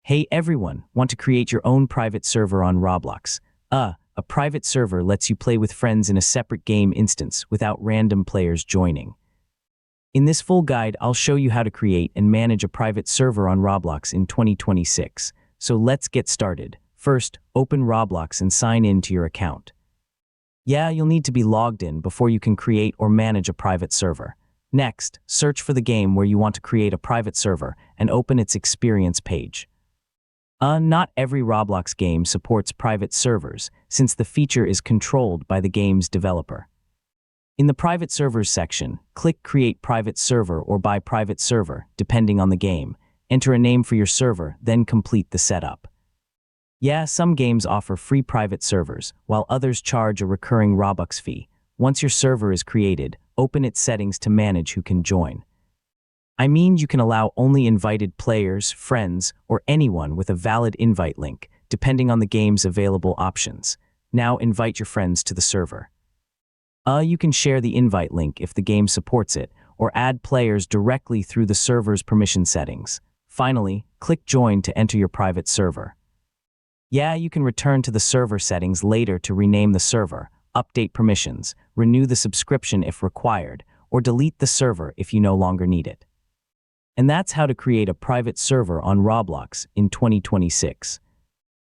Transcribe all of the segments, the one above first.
Hey everyone, want to create your own private server on Roblox? A private server lets you play with friends in a separate game instance without random players joining. In this full guide, I'll show you how to create and manage a private server on Roblox in 2026. So let's get started. First, open Roblox and sign in to your account. Yeah, you'll need to be logged in before you can create or manage a private server. Next, search for the game where you want to create a private server and open its experience page. Not every Roblox game supports private servers, since the feature is controlled by the game's developer. In the Private Servers section, click Create Private Server or Buy Private Server, depending on the game. Enter a name for your server, then complete the setup. Yeah, some games offer free private servers, while others charge a recurring Robux fee. Once your server is created, open its settings to manage who can join. I mean, you can allow only invited players, friends, or anyone with a valid invite link, depending on the game's available options. Now invite your friends to the server. You can share the invite link if the game supports it, or add players directly through the server's permission settings. Finally, click Join to enter your private server. Yeah, you can return to the server settings later to rename the server, update permissions, renew the subscription if required, or delete the server if you no longer need it. And that's how to create a private server on Roblox in 2026.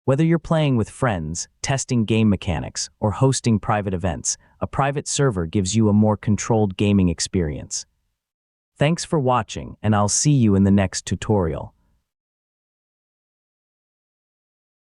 Whether you're playing with friends, testing game mechanics, or hosting private events, a private server gives you a more controlled gaming experience. Thanks for watching, and I'll see you in the next tutorial.